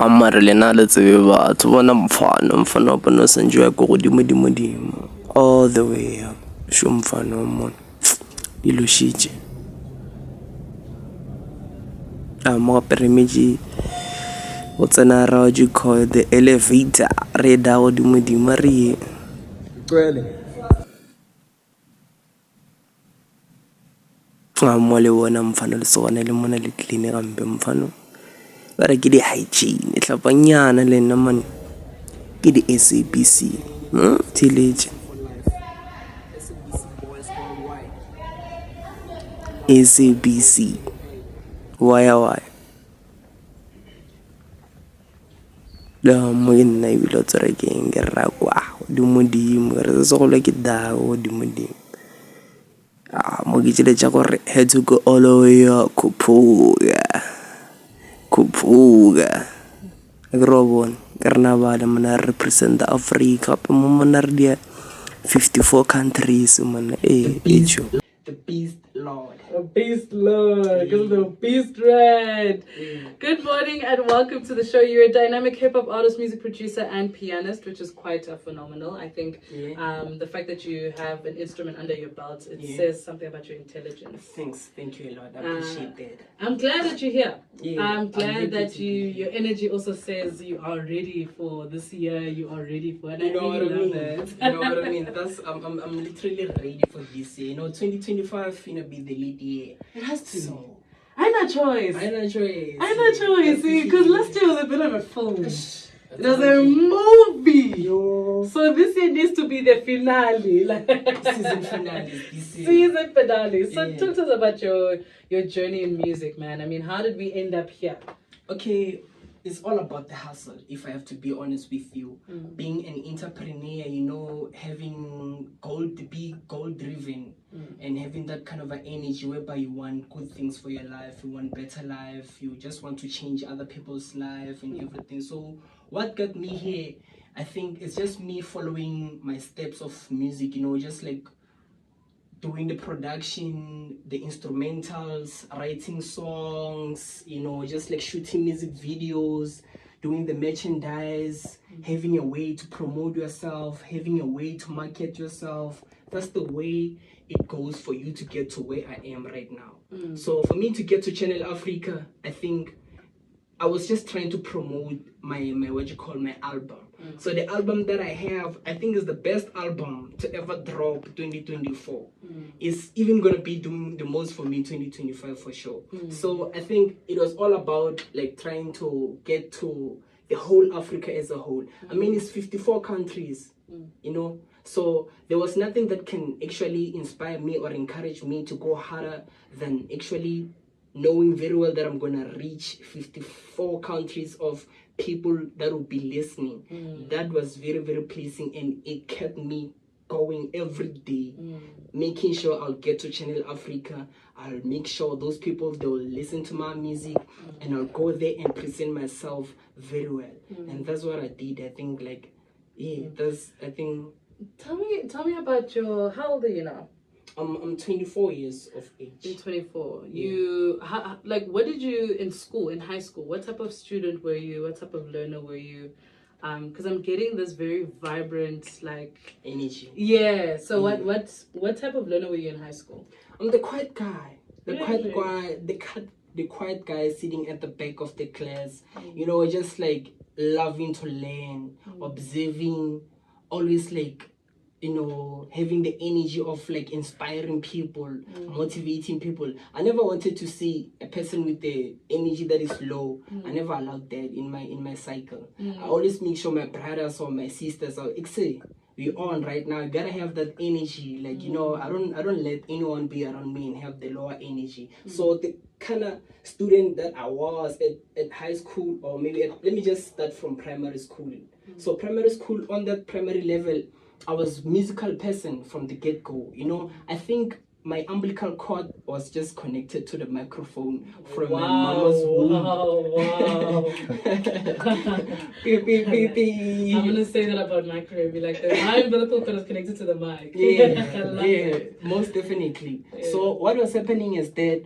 mara le na le tsebe batho bona mfano wa bona se enjoy go godimo all the way up sho mfano wa mona dilo shitše mo peremedi o tsena ra o call the elevator re da godimo re Twele. mo le bona mfano le sogana le mona le clean gampe mfano ba re ke di hygiene e tlhapanyana le nna man ke di SABC teenage SABC why la mo ke nna ebile o tsere ke eng ke ra kwa dimodimo re se go le ke dago dimodimo mo ke tsile tša gore had to go all the way up Kupuga ke robon ke rena bana mona represent Africa pe mo mona re dia 54 countries mona echo The Beast Lord. A beast lord, because the beast red. Good morning and welcome to the show. You're a dynamic hip-hop artist, music producer and pianist, which is quite phenomenal. I think the fact that you have an instrument under your belt, it says something about your intelligence. Thank you a lot. I appreciate that. I'm glad that you're here. I'm glad that your your energy also says you are ready for this year, you are ready for it. You know what I mean? That. You know what I mean? That's I'm literally ready for this year. 2025 be the lead year. It has to. So, I no choice. See, because last year was a bit of a film. It was a movie. So this year needs to be the finale. Season finale. Season finale. So talk to us about your journey in music, man. I mean, how did we end up here? Okay, it's all about the hustle, if I have to be honest with you. Being an entrepreneur, having be goal driven and having that kind of an energy whereby you want good things for your life, you want better life, you just want to change other people's life and everything. So what got me here, I think it's just me following my steps of music, just like doing the production, the instrumentals, writing songs, just like shooting music videos, doing the merchandise, having a way to promote yourself, having a way to market yourself. That's the way it goes for you to get to where I am right now. So for me to get to Channel Africa, I think I was just trying to promote my album. So the album that I have, I think is the best album to ever drop 2024. It's even gonna be doing the most for me 2025 for sure. So I think it was all about like trying to get to the whole Africa as a whole. I mean, it's 54 countries, so there was nothing that can actually inspire me or encourage me to go harder than actually knowing very well that I'm gonna reach 54 countries of people that will be listening. That was very, very pleasing, and it kept me going every day, making sure I'll get to Channel Africa. I'll make sure those people, they'll listen to my music, and I'll go there and present myself very well. And that's what I did. I think Tell me about how old are you now? I'm 24 years of age. You're 24. You what did you in school, in high school? What type of student were you? What type of learner were you? Because I'm getting this very vibrant energy. Yeah. So what type of learner were you in high school? I'm the quiet guy. The quiet guy sitting at the back of the class. Just like loving to learn, observing, always having the energy of inspiring people, motivating people. I never wanted to see a person with the energy that is low. I never allowed that in my cycle. I always make sure my brothers or my sisters are we on right now. You gotta have that energy. I don't let anyone be around me and have the lower energy. So the kind of student that I was at high school, or maybe let me just start from primary school. So primary school, on that primary level, I was musical person from the get-go. I think my umbilical cord was just connected to the microphone from my mama's womb. Wow. Beep, beep, beep, beep. I'm gonna say that about my career. Be like, my umbilical cord is connected to the mic. Most definitely. Yeah. So what was happening is that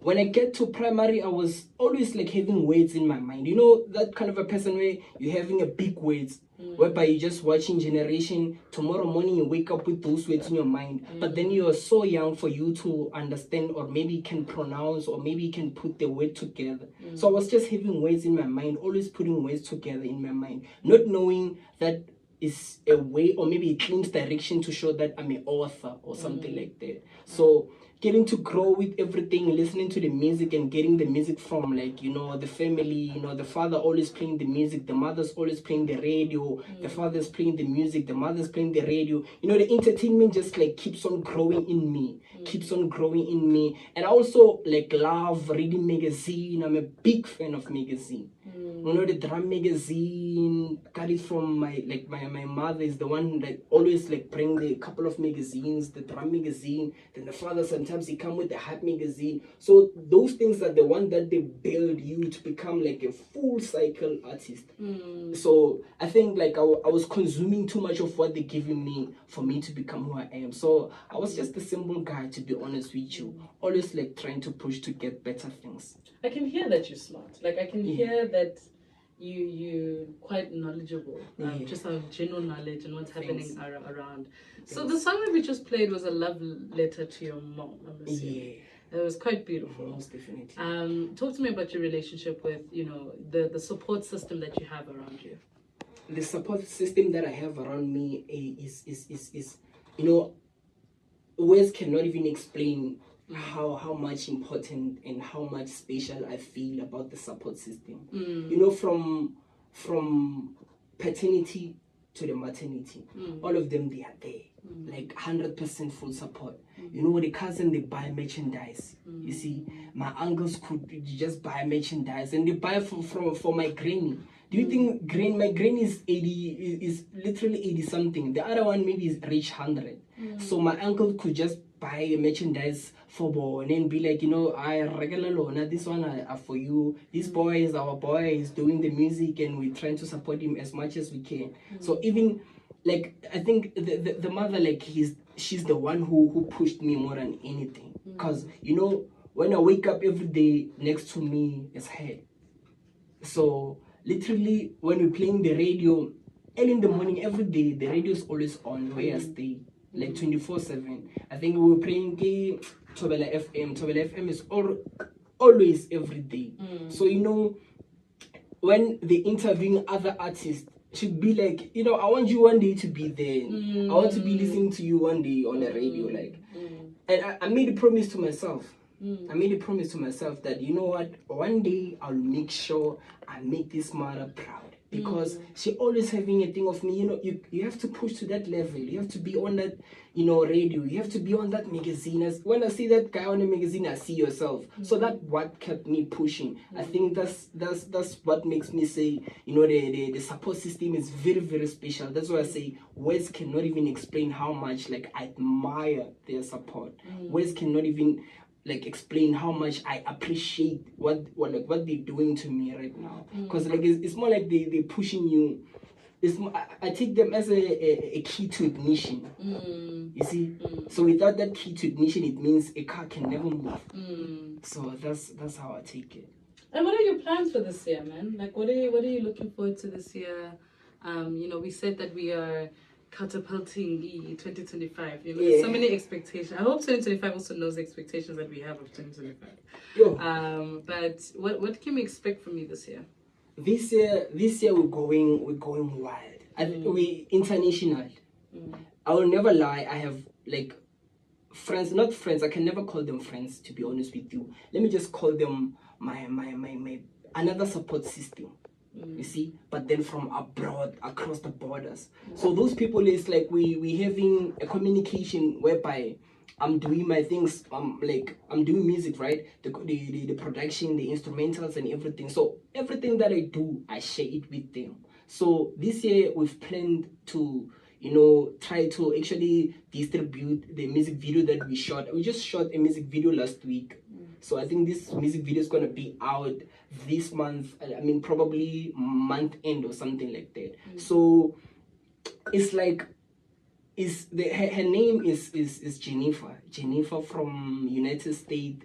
when I get to primary, I was always like having words in my mind. You know, that kind of a person where you're having a big words, whereby you're just watching Generation. Tomorrow morning you wake up with those words in your mind, but then you are so young for you to understand, or maybe can pronounce, or maybe can put the word together. So I was just having words in my mind, always putting words together in my mind, not knowing that is a way, or maybe it claims direction to show that I'm an author or something like that. So getting to grow with everything, listening to the music and getting the music from, like, you know, the family, you know, the father always playing the music, the mother's always playing the radio, the father's playing the music, the mother's playing the radio. You know, the entertainment just like keeps on growing in me, keeps on growing in me. And I also like love reading magazine. I'm a big fan of magazine. You know, the drum magazine, got it from my mother is the one like always like bring the couple of magazines, the drum magazine, then the father sometimes he come with the hat magazine. So those things are the one that they build you to become like a full cycle artist. So I think like I was consuming too much of what they're giving me for me to become who I am. So I was just a simple guy, to be honest with you, always like trying to push to get better things. I can hear that you're smart. Like I can hear that you're quite knowledgeable, just have general knowledge and what's happening around. So the song that we just played was a love letter to your mom, I'm assuming. It was quite beautiful. Most definitely. Talk to me about your relationship with, you know, the support system that you have around you. The support system that I have around me is you know, words cannot even explain how much important and how much special I feel about the support system. You know, from paternity to the maternity, all of them, they are there, like 100% full support. You know, the cousin, they buy merchandise. You see, my uncles could just buy merchandise, and they buy for my granny. Do you think my granny is 80, is literally 80 something? The other one maybe is reach 100. So my uncle could just buy merchandise for boy and then be like, you know, I regular lona, this one are for you. This boy is our boy, is doing the music, and we're trying to support him as much as we can. So even like I think the mother, like she's the one who pushed me more than anything. Because you know, when I wake up every day, next to me is her. So literally when we're playing the radio early in the morning every day, the radio is always on where I stay, like 24/7. I think we were playing Tobela FM. Tobela FM is always every day. So you know, when they interviewing other artists, should be like, you know, I want you one day to be there. I want to be listening to you one day on the radio, like. And I made a promise to myself. I made a promise to myself that, you know what, one day I'll make sure I make this mother proud. Because she always having a thing of me, you know, you have to push to that level. You have to be on that, you know, radio. You have to be on that magazine. When I see that guy on the magazine, I see yourself. So that's what kept me pushing. I think that's what makes me say, you know, the support system is very, very special. That's why I say words cannot even explain how much, like, I admire their support. Words cannot even like explain how much I appreciate what they're doing to me right now. Because like it's more like they're pushing you. It's more, I take them as a key to ignition. You see, so without that key to ignition, it means a car can never move. So that's how I take it. And what are your plans for this year, man? Like, what are you looking forward to this year? You know, we said that we are catapulting 2025. You know, so many expectations. I hope 2025 also knows the expectations that we have of 2025. But what can we expect from you this year? This year we're going wild. We international. I will never lie. I have like friends, not friends. I can never call them friends, to be honest with you. Let me just call them my another support system. You see, but then from abroad, across the borders. So those people is like we having a communication whereby I'm doing my things. I'm doing music, right? The production, the instrumentals, and everything. So everything that I do, I share it with them. So this year we've planned to, you know, try to actually distribute the music video that we shot. We just shot a music video last week. So I think this music video is going to be out this month. I mean, probably month end or something like that. So it's like, her name is Jennifer from United States.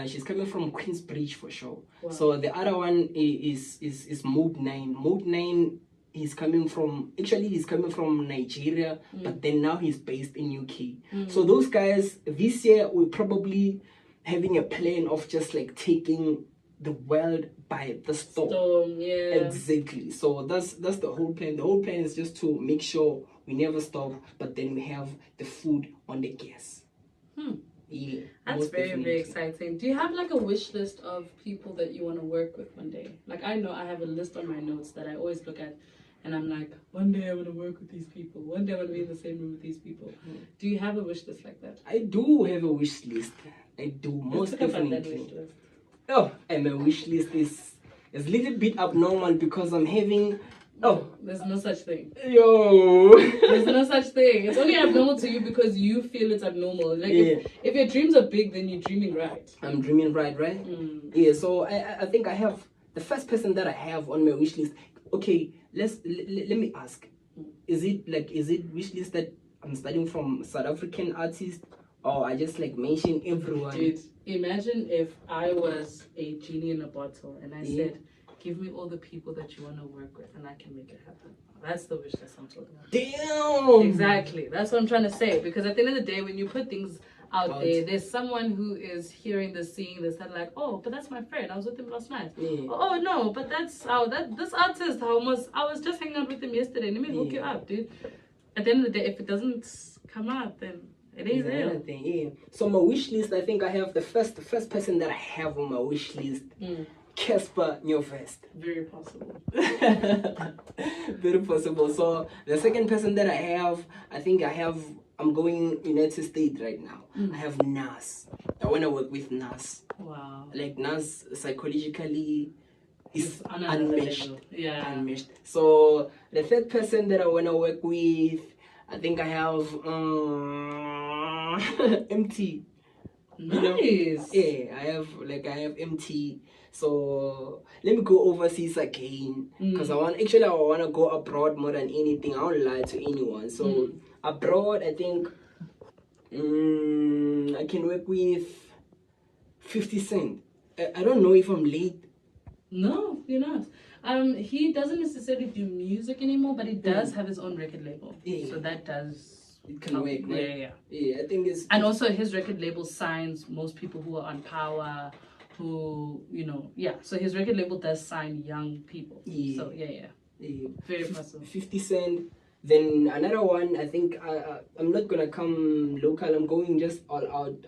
She's coming from Queensbridge for sure. Wow. So the other one is Mode 9. Mode 9 he's coming from Nigeria, but then now he's based in UK. So those guys this year we're probably having a plan of just like taking the world by the storm. Yeah. Exactly. So that's the whole plan. The whole plan is just to make sure we never stop, but then we have the food on the gas. Yeah, that's very, very exciting. Do you have like a wish list of people that you want to work with one day? Like I know I have a list on my notes that I always look at and I'm like, one day I want to work with these people. One day I want to be in the same room with these people. Do you have a wish list like that? I do have a wish list. I do, most definitely. Oh, and my wish list is a little bit abnormal because I'm having... Oh, there's no such thing. Yo, there's no such thing. It's only abnormal to you because you feel it's abnormal. Like if your dreams are big, then you're dreaming right. I'm dreaming right? Yeah. So I think I have the first person that I have on my wish list. Okay, let me ask. Is it wish list that I'm studying from South African artists, or I just like mention everyone? Dude, imagine if I was a genie in a bottle and I said, give me all the people that you want to work with and I can make it happen. That's the wish list I'm talking about. Damn! Exactly. That's what I'm trying to say. Because at the end of the day, when you put things out there, there's someone who is hearing this, seeing this, and like, oh, but that's my friend. I was with him last night. Oh, no, but that's this artist. I was just hanging out with him yesterday. Let me hook you up, dude. At the end of the day, if it doesn't come out, then it ain't real. Yeah. So my wish list, I think I have the first person that I have on my wish list. Casper Nyovest. Very possible. Very possible. So the second person that I have, I'm going United States right now. I have Nas. I want to work with Nas. Wow. Like Nas psychologically is unmatched. Yeah. Unmatched. So the third person that I want to work with, I think I have MT. Nice. Yeah, I have MT. So let me go overseas again because I want to go abroad more than anything. I don't lie to anyone. So abroad, I think I can work with 50 Cent. I don't know if I'm late. No, you're not. He doesn't necessarily do music anymore, but he does have his own record label. Yeah. So that does. It can work, right? Yeah. I think it's... And also his record label signs most people who are on Power, who, so his record label does sign young people. Yeah. So, yeah. Very possible. 50 Cent. Then another one, I think I'm not going to come local. I'm going just all out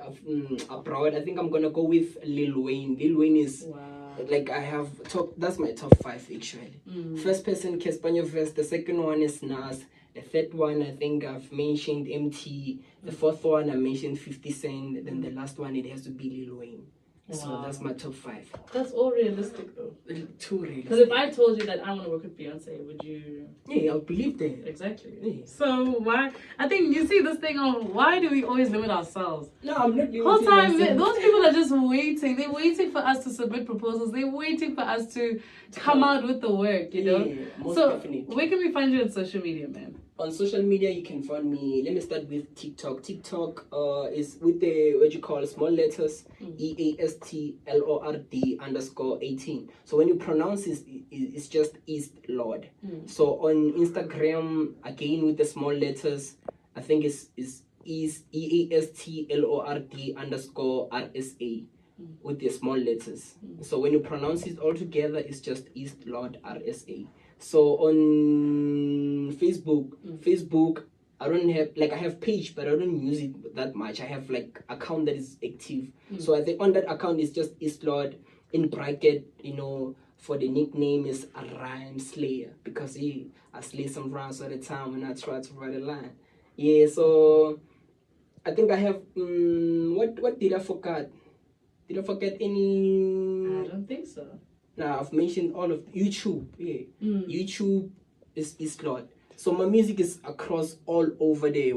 abroad. I think I'm going to go with Lil Wayne. Lil Wayne is... Wow. Like I have that's my top 5 actually. First person, Casper Nyovest. The second one is Nas. The third one, I think I've mentioned MT. The fourth one, I mentioned 50 Cent. Then the last one, it has to be Lil Wayne. Wow. So that's my top 5. That's all realistic though. Too realistic. Because if I told you that I want to work with Beyonce, would you? Yeah, I'll believe that. Exactly. Yeah. So why? I think you see this thing on why do we always limit ourselves? No, I'm not limiting whole time myself. Those people are just waiting. They're waiting for us to submit proposals. They're waiting for us to come out with the work. You know. Yeah, most so definitely. Where can we find you on social media, man? On social media, you can find me. Let me start with TikTok. TikTok is with the small letters EASTLORD_18. So when you pronounce it, it's just East Lord. So on Instagram, again with the small letters, I think it's EASTLORD_RSA with the small letters. So when you pronounce it all together, it's just East Lord RSA. So on Facebook, I don't have, I have page, but I don't use it that much. I have account that is active. So I think on that account is just Eastlord in bracket, for the nickname is a rhyme slayer because I slay some rhymes all the time when I try to write a line. Yeah, so I think I have, what did I forget? Did I forget any? I don't think so. Now I've mentioned all of YouTube. Yeah, YouTube is Eastlord. So my music is across all over the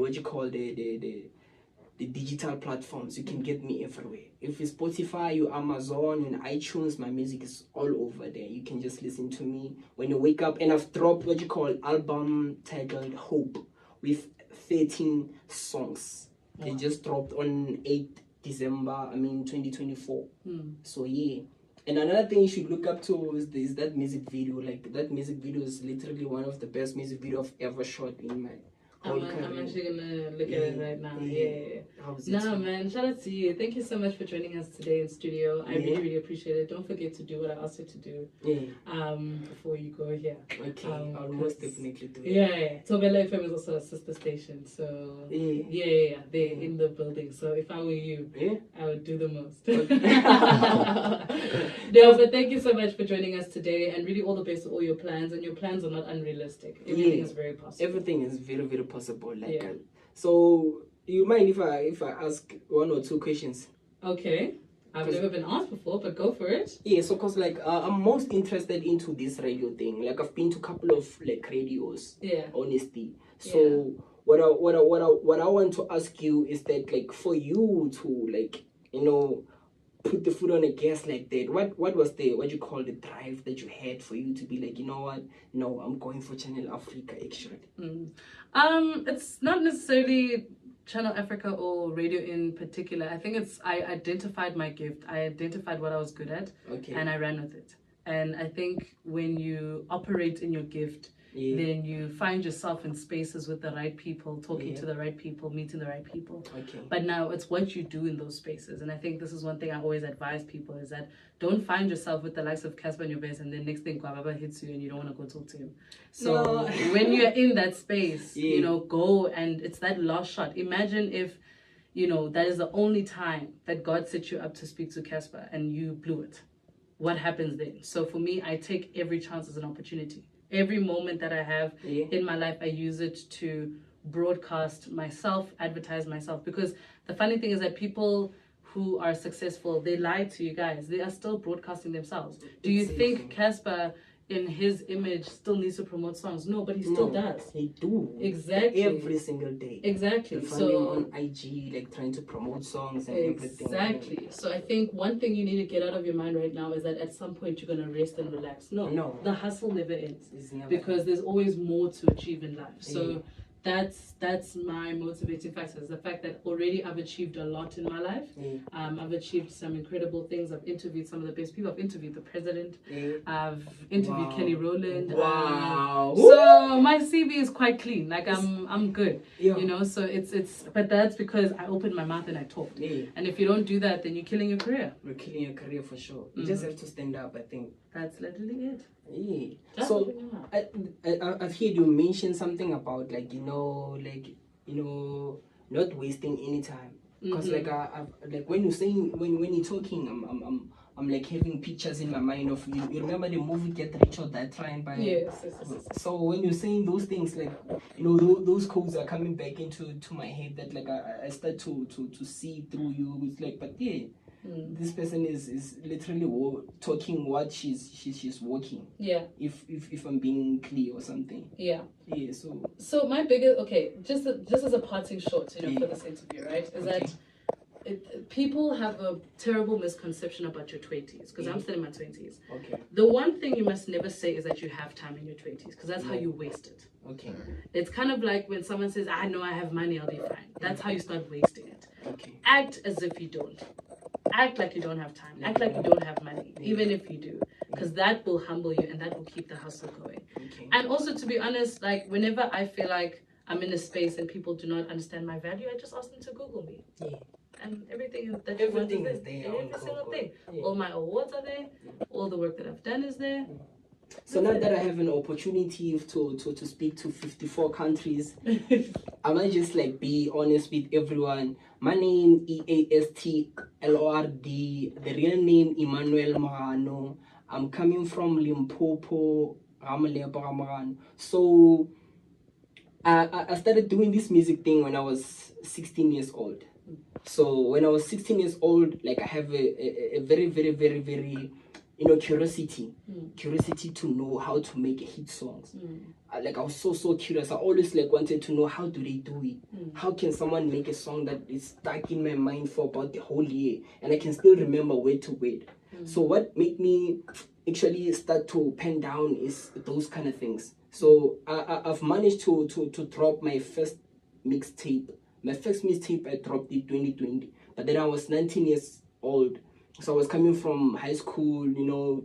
digital platforms. You can get me everywhere. If it's Spotify, you Amazon, and iTunes, my music is all over there. You can just listen to me when you wake up. And I've dropped album titled Hope with 13 songs. Wow. They just dropped on 8 2024. So yeah. And another thing you should look up to is that music video. Like that music video is literally one of the best music video I've ever shot in my whole career. I'm actually gonna look at it right now. Yeah. Nah, man, shout out to you. Thank you so much for joining us today in studio. I really, really appreciate it. Don't forget to do what I asked you to do. Before you go here. Okay, I'll most definitely do it. Yeah. Tobela FM is also a sister station, so yeah. They're in the building. So if I were you, I would do the most. No, but thank you so much for joining us today, and really all the best with all your plans. And your plans are not unrealistic. Everything is very possible. Everything is very, very possible. Like so. You mind if I ask one or two questions? Okay. I've never been asked before, but go for it. Yeah, so cause like I'm most interested into this radio thing. Like I've been to a couple of like radios. Yeah. Honestly. So what I want to ask you is that like for you to like, you know, put the foot on the gas like that, what was the what you call the drive that you had for you to be like, you know what? No, I'm going for Channel Africa actually. It's not necessarily Channel Africa or radio in particular. I think I identified my gift. I identified what I was good at, and I ran with it. And I think when you operate in your gift, then you find yourself in spaces with the right people, talking to the right people, meeting the right people. But now it's what you do in those spaces. And I think this is one thing I always advise people is that don't find yourself with the likes of Casper and your base and then next thing Kwababa hits you and you don't want to go talk to him. So when you're in that space, you know, go, and it's that last shot. Imagine if, you know, that is the only time that God set you up to speak to Casper and you blew it. What happens then? So for me, I take every chance as an opportunity. Every moment that I have in my life, I use it to broadcast myself, advertise myself. Because the funny thing is that people who are successful, they lie to you guys. They are still broadcasting themselves. Do you think Casper, in his image, still needs to promote songs? No, but he still does. He do. Exactly. Every single day. Exactly. So on IG, like trying to promote songs and everything. Exactly. So I think one thing you need to get out of your mind right now is that at some point you're gonna rest and relax. No. The hustle never ends. Because there's always more to achieve in life. So that's my motivating factor, is the fact that already I've achieved a lot in my life. I've achieved some incredible things. I've interviewed some of the best people. I've interviewed the president. I've interviewed Kelly Rowland. So my CV is quite clean. Like I'm good. You know, so it's but that's because I opened my mouth and I talked. And if you don't do that, then you're killing your career. We're killing your career for sure. You just have to stand up, I think. That's literally it. So I've heard you mention something about like not wasting any time, because like like when you're saying when you're talking, I'm like having pictures in my mind of you remember the movie Get Rich or Die Trying by yes. So when you're saying those things, like those codes are coming back into my head, that like I start to see through you. It's like, but this person is literally talking what she's working. If I'm being clear or something. So my biggest just as a parting shot, for this interview, right, is that people have a terrible misconception about your 20s, because I'm still in my 20s. The one thing you must never say is that you have time in your 20s, because that's how you waste it. It's kind of like when someone says, I know I have money, I'll be fine. That's how you start wasting it. Act as if you don't. Act like you don't have time. Act like you don't have money, even if you do, because that will humble you and that will keep the hustle going. And also, to be honest, like whenever I feel like I'm in a space and people do not understand my value, I just ask them to Google me. And everything is there. Every single thing. All my awards are there. All the work that I've done is there. So now that I have an opportunity to speak to 54 countries, I might just like be honest with everyone. My name EASTLORD, the real name Emmanuel Mohano. I'm coming from Limpopo, Ramaleba. So I started doing this music thing when I was 16 years old. So when I was 16 years old, like I have a very, very, very, very curiosity to know how to make hit songs. Like I was so curious. I always like wanted to know, how do they do it? How can someone make a song that is stuck in my mind for about the whole year and I can still remember word to word? So what made me actually start to pen down is those kind of things. So I've managed to drop my first mixtape. My first mixtape I dropped in 2020. But then I was 19 years old. So I was coming from high school, you know.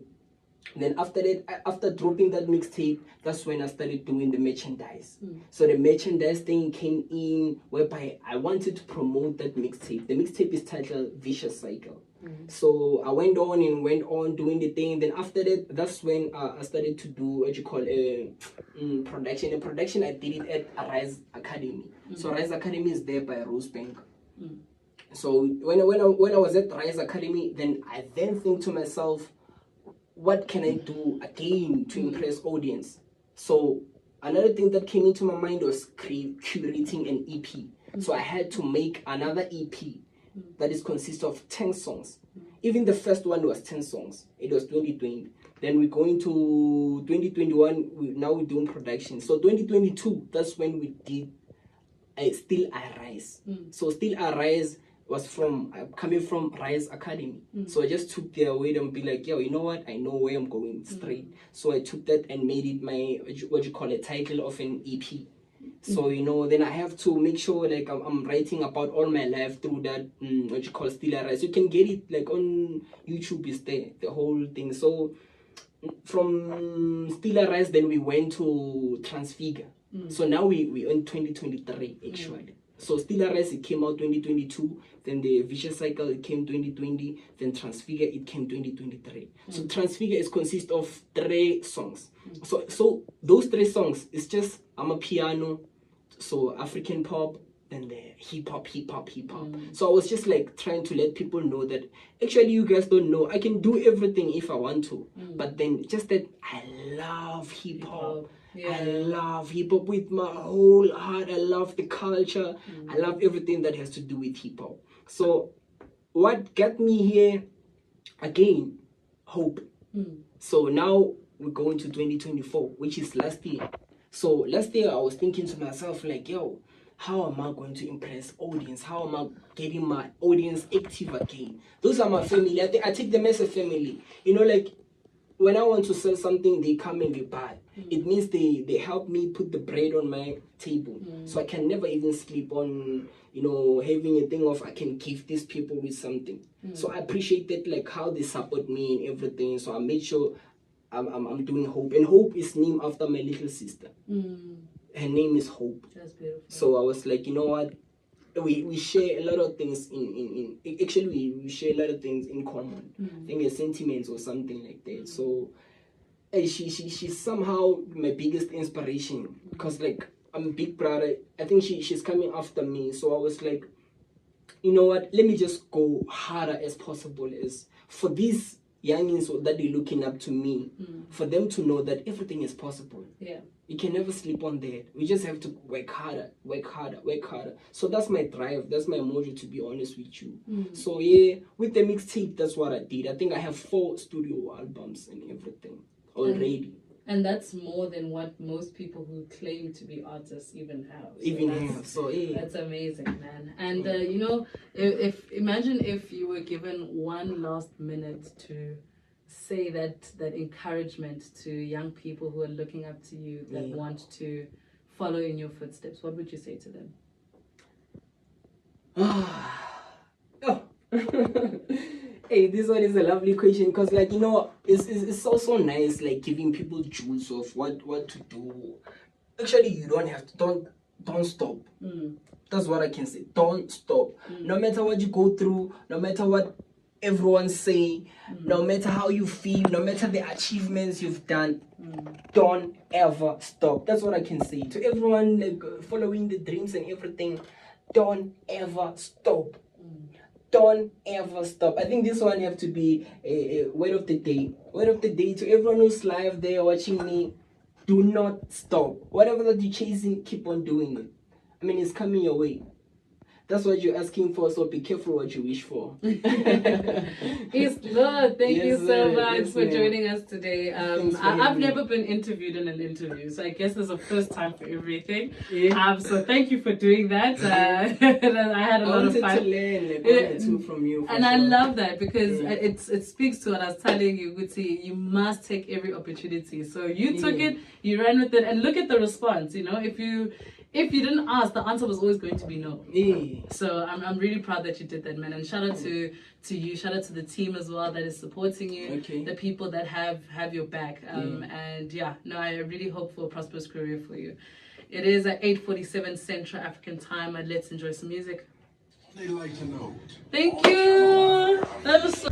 Then after that, after dropping that mixtape, that's when I started doing the merchandise. So the merchandise thing came in, whereby I wanted to promote that mixtape. The mixtape is titled Vicious Cycle. So I went on doing the thing. Then after that, that's when I started to do what you call a production. In production, I did it at Rise Academy. So Rise Academy is there by Rosebank. So when I was at Rise Academy, then I think to myself, what can I do again to impress audience? So another thing that came into my mind was curating an EP. So I had to make another EP that is consists of 10 songs. Even the first one was 10 songs. It was 2020. Then we're going to 2021. Now we're doing production. So 2022, that's when we did Still I Rise. So Still I Rise was coming from Rise Academy. So I just took their weight and be like, yo, you know what? I know where I'm going straight. So I took that and made it my, what you call a title of an EP. So, you know, then I have to make sure like I'm writing about all my life through that, what you call Still I Rise. You can get it like on YouTube, is there, the whole thing. So from Still I Rise, then we went to Transfigure. So now we in 2023 actually. So Still I Rise, it came out 2022. Then the Vicious Cycle, it came 2020. Then Transfigure, it came 2023. So Transfigure is consist of 3 songs. So those 3 songs, it's just I'm a piano, so African pop, and the hip hop. So I was just like trying to let people know that actually you guys don't know. I can do everything if I want to. But then just that I love hip hop. I love hip hop with my whole heart. I love the culture. I love everything that has to do with hip hop. So what got me here again? Hope. So now we're going to 2024, which is last year. So last year I was thinking to myself like, yo, how am I going to impress audience? How am I getting my audience active again? Those are my family. I take them as a family. You know, like when I want to sell something, they come and they buy. It means they help me put the bread on my table. So I can never even sleep on, you know, having a thing of I can give these people with something. So I appreciate that, like how they support me and everything. So I made sure I'm doing Hope. And Hope is named after my little sister. Her name is Hope. That's beautiful. So I was like, you know what? We share a lot of things actually we share a lot of things in common. I think the sentiments or something like that. So she's somehow my biggest inspiration, because like I'm a big brother. I think she's coming after me. So I was like, you know what, let me just go harder as possible as for these youngins that they're looking up to me, for them to know that everything is possible. You can never sleep on that. We just have to work harder. So that's my drive. That's my mojo, to be honest with you. So yeah, with the mixtape, that's what I did. I think I have 4 studio albums and everything already. And that's more than what most people who claim to be artists even have. So yeah. That's amazing, man. And you know, imagine if you were given one last minute to say that encouragement to young people who are looking up to you, that want to follow in your footsteps, what would you say to them? Hey, this one is a lovely question, because like, you know, it's so nice, like giving people jewels of what to do. Actually, you don't have to, don't stop. That's what I can say. Don't stop. No matter what you go through, no matter what everyone say, no matter how you feel, no matter the achievements you've done, don't ever stop. That's what I can say to everyone, like following the dreams and everything. Don't ever stop. Don't ever stop. I think this one have to be a word of the day. Word of the day to everyone who's live there watching me. Do not stop. Whatever that you're chasing, keep on doing it. I mean, it's coming your way. That's what you're asking for, so be careful what you wish for. Yes, Lord, thank you so much for joining us today. I've never been interviewed in an interview, so I guess there's a first time for everything. So thank you for doing that. I had a lot of fun. I wanted to learn like one or two from you. And I love that, because it speaks to what I was telling you, Guti. You must take every opportunity. So you took it, you ran with it, and look at the response. You know, if you didn't ask, the answer was always going to be no. Yeah. So I'm really proud that you did that, man. And shout out to you, shout out to the team as well that is supporting you, the people that have your back. And yeah, no, I really hope for a prosperous career for you. It is at 8:47 Central African time, and let's enjoy some music. They like to know. Thank you. That was so.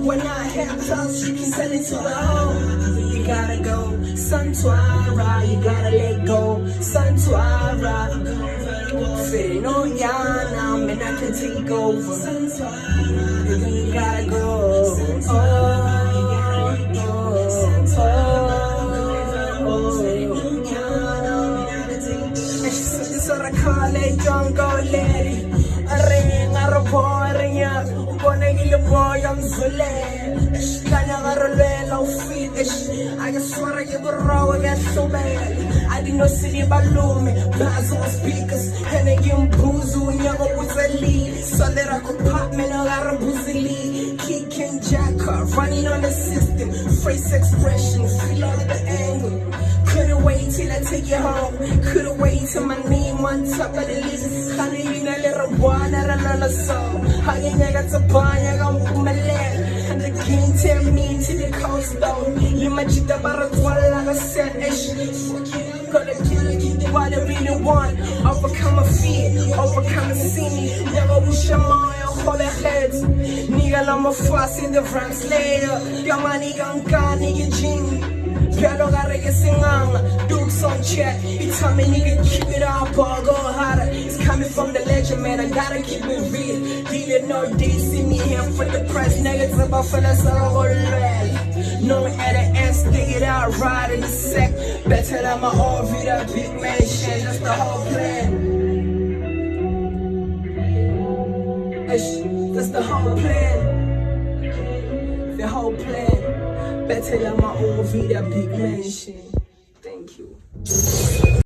When I have house, you can sell it to the home. You gotta go, Santuara, you gotta let go, Santuara. Fitting on Yana, man, I can take over. Santuara, you gotta go. Jungle lady, a ring, a report, boy, I'm Zule. I just wanna give a row, I got so bad. I didn't know city balloon, Basil speakers, and again Buzu, and Yago was a lead. So that I could pop, man, I got a Buzili. Kick and jacker, running on the system. Face expression, feel all the angle. Couldn't wait till I take you home. Couldn't wait till my name on top of the list. Honey, you know, little one, I don't know song. Hugging, I got to buy, I got my leg. And the king tell me to the coast down. You might cheat about a twirl like I said, gotta kill what I really want. Overcome a fear, overcome a sin. Never wish a mind, hold their heads. Nigga, I'm a fuss in the Rams later. Your money gun, nigga, Jing. Piano gotta get singing, Dukes on check. You tell me nigga keep it up or go harder. It's coming from the legend, man, I gotta keep it real. Dealing no day, see me here for the press. Negative about for the sorrow. No LS, dig it out, ride in the sec. Better than my own vida, big mansion, that's the whole plan. That's the whole plan. The whole plan. Better than my own vida, big mansion. Thank you.